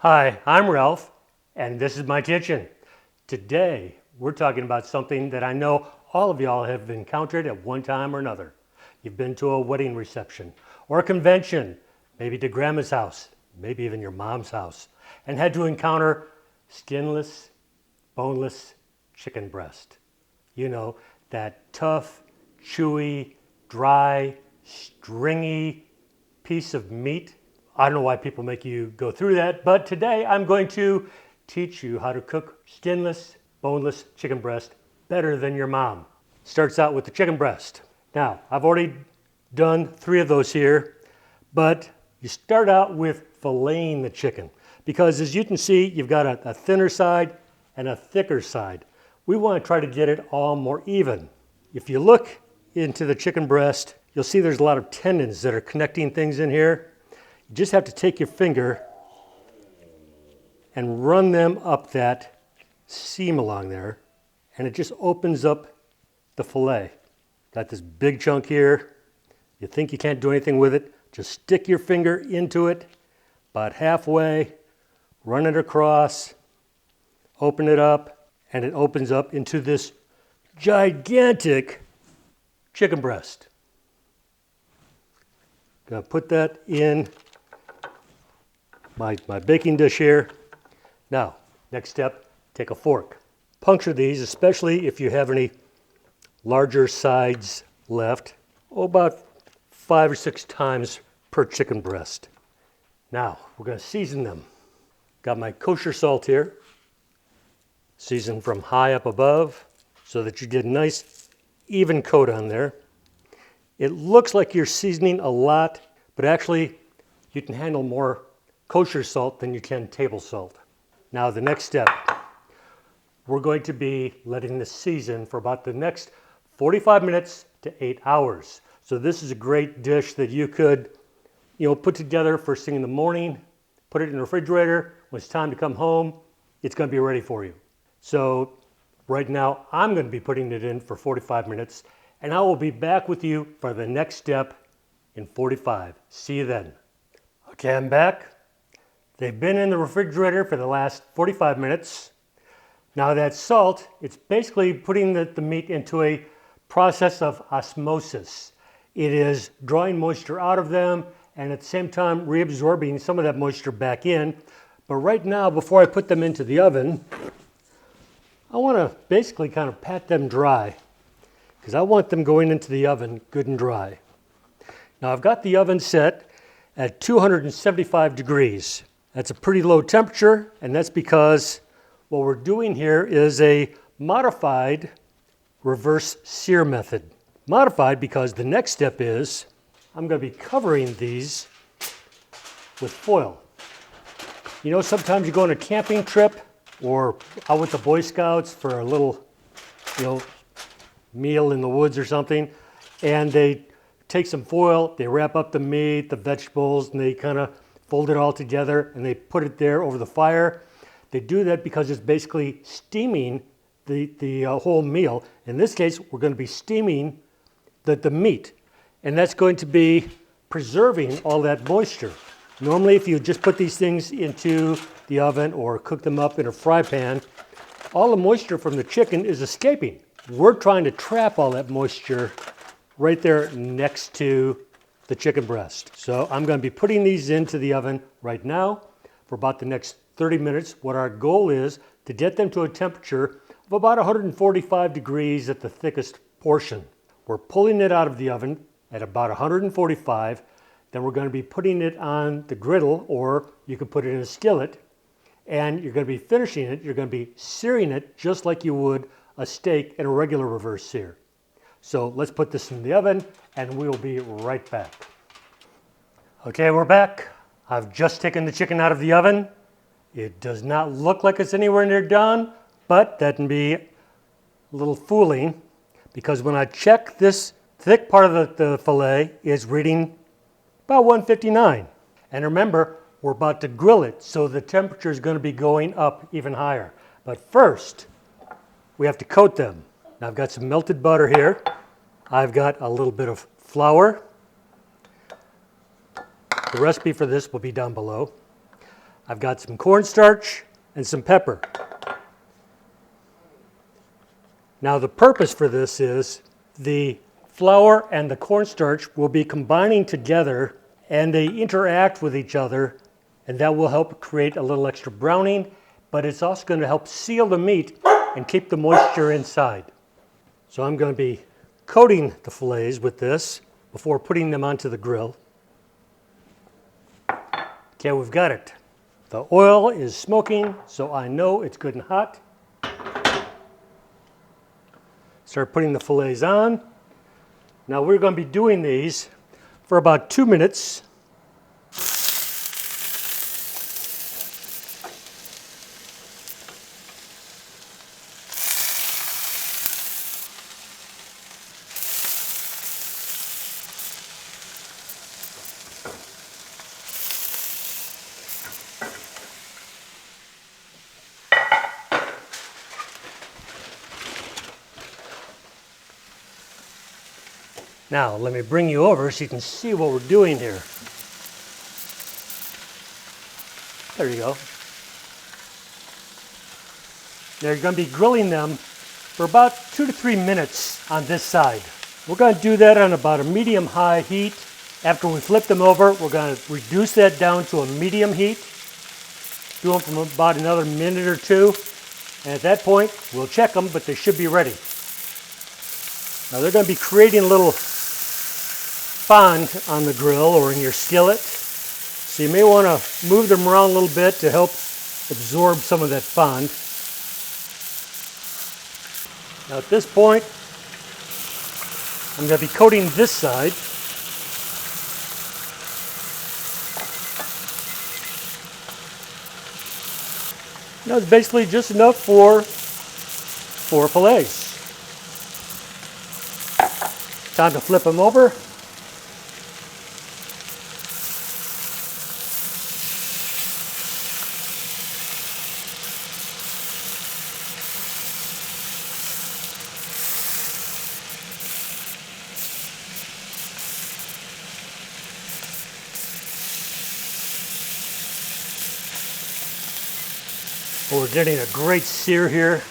Hi, I'm Ralph, and this is my kitchen. Today, we're talking about something that I know all of y'all have encountered at one time or another. You've been to a wedding reception or a convention, maybe to grandma's house, maybe even your mom's house, and had to encounter skinless, boneless chicken breast. You know, that tough, chewy, dry, stringy piece of meat. I don't know why people make you go through that, but today I'm going to teach you how to cook skinless, boneless chicken breast better than your mom. Starts out with the chicken breast. Now, I've already done 3 of those here, but you start out with filleting the chicken because as you can see, you've got a thinner side and a thicker side. We want to try to get it all more even. If you look into the chicken breast, you'll see there's a lot of tendons that are connecting things in here. You just have to take your finger and run them up that seam along there, and it just opens up the fillet. Got this big chunk here. You think you can't do anything with it, just stick your finger into it about halfway, run it across, open it up, and it opens up into this gigantic chicken breast. Gonna put that in my baking dish here. Now, next step, take a fork. Puncture these, especially if you have any larger sides left, about 5 or 6 times per chicken breast. Now, we're gonna season them. Got my kosher salt here, seasoned from high up above so that you get a nice even coat on there. It looks like you're seasoning a lot, but actually you can handle more kosher salt than you can table salt. Now the next step, we're going to be letting this season for about the next 45 minutes to 8 hours. So this is a great dish that you could, put together first thing in the morning, put it in the refrigerator. When it's time to come home, it's going to be ready for you. So right now, I'm going to be putting it in for 45 minutes, and I will be back with you for the next step in 45. See you then. Okay, I'm back. They've been in the refrigerator for the last 45 minutes. Now that salt, it's basically putting the meat into a process of osmosis. It is drawing moisture out of them and at the same time reabsorbing some of that moisture back in. But right now, before I put them into the oven, I want to basically kind of pat them dry because I want them going into the oven good and dry. Now I've got the oven set at 275 degrees. That's a pretty low temperature, and that's because what we're doing here is a modified reverse sear method. Modified because the next step is I'm going to be covering these with foil. Sometimes you go on a camping trip or out with the Boy Scouts for a little, meal in the woods or something, and they take some foil, they wrap up the meat, the vegetables, and they kind of fold it all together and they put it there over the fire. They do that because it's basically steaming the whole meal. In this case, we're going to be steaming the meat, and that's going to be preserving all that moisture. Normally, if you just put these things into the oven or cook them up in a fry pan, all the moisture from the chicken is escaping. We're trying to trap all that moisture right there next to the chicken breast. So I'm going to be putting these into the oven right now for about the next 30 minutes. What our goal is to get them to a temperature of about 145 degrees at the thickest portion. We're pulling it out of the oven at about 145. Then we're going to be putting it on the griddle, or you can put it in a skillet, and you're going to be finishing it. You're going to be searing it just like you would a steak in a regular reverse sear. So let's put this in the oven and we'll be right back. Okay, we're back. I've just taken the chicken out of the oven. It does not look like it's anywhere near done, but that can be a little fooling because when I check this thick part of the fillet, it's reading about 159. And remember, we're about to grill it, so the temperature is going to be going up even higher. But first, we have to coat them. Now I've got some melted butter here. I've got a little bit of flour. The recipe for this will be down below. I've got some cornstarch and some pepper. Now the purpose for this is the flour and the cornstarch will be combining together and they interact with each other, and that will help create a little extra browning, but it's also going to help seal the meat and keep the moisture inside. So I'm going to be coating the fillets with this before putting them onto the grill. Okay, we've got it. The oil is smoking, so I know it's good and hot. Start putting the fillets on. Now we're going to be doing these for about 2 minutes. Now, let me bring you over so you can see what we're doing here. There you go. Now you're going to be grilling them for about 2 to 3 minutes on this side. We're going to do that on about a medium-high heat. After we flip them over, we're going to reduce that down to a medium heat. Do them for about another minute or two. And at that point, we'll check them, but they should be ready. Now they're going to be creating a little fond on the grill or in your skillet. So you may want to move them around a little bit to help absorb some of that fond. Now at this point, I'm going to be coating this side. Now it's basically just enough for 4 fillets. Time to flip them over. We're getting a great sear here.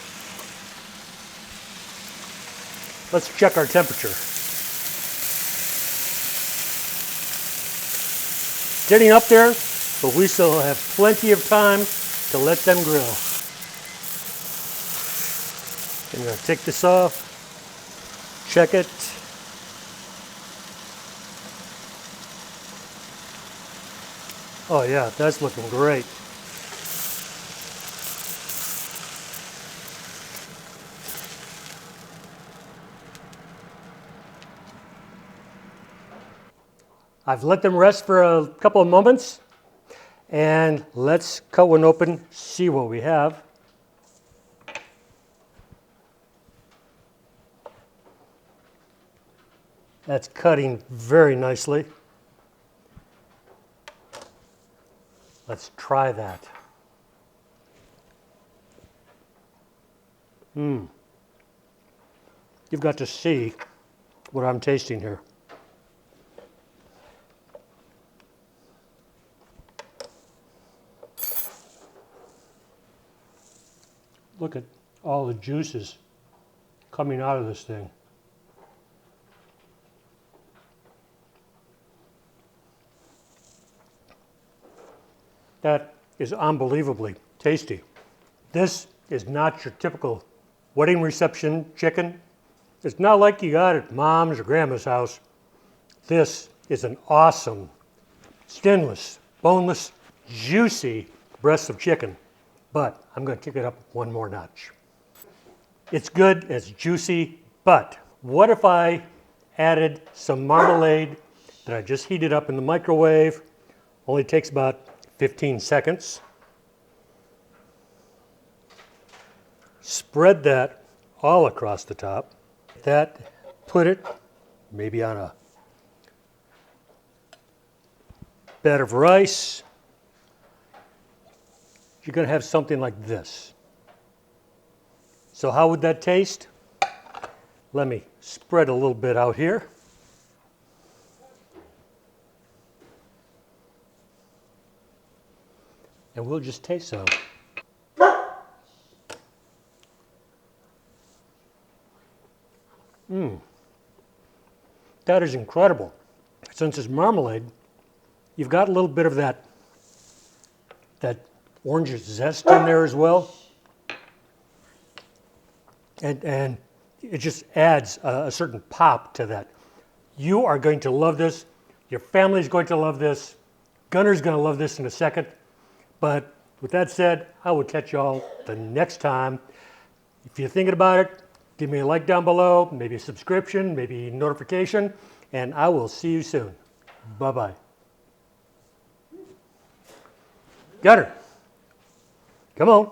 Let's check our temperature. Getting up there, but we still have plenty of time to let them grill. I'm going to take this off, check it. Oh yeah, that's looking great. I've let them rest for a couple of moments, and let's cut one open, see what we have. That's cutting very nicely. Let's try that. You've got to see what I'm tasting here. Look at all the juices coming out of this thing. That is unbelievably tasty. This is not your typical wedding reception chicken. It's not like you got it at mom's or grandma's house. This is an awesome, skinless, boneless, juicy breast of chicken. But I'm going to kick it up one more notch. It's good, it's juicy, but what if I added some marmalade that I just heated up in the microwave? Only takes about 15 seconds. Spread that all across the top. Put it maybe on a bed of rice. You're going to have something like this. So how would that taste? Let me spread a little bit out here. And and we'll just taste some. That is incredible. Since it's marmalade, you've got a little bit of that orange zest in there as well. And it just adds a certain pop to that. You are going to love this. Your family's going to love this. Gunner's going to love this in a second. But with that said, I will catch y'all the next time. If you're thinking about it, give me a like down below, maybe a subscription, maybe notification, and I will see you soon. Bye-bye. Gunner, come on.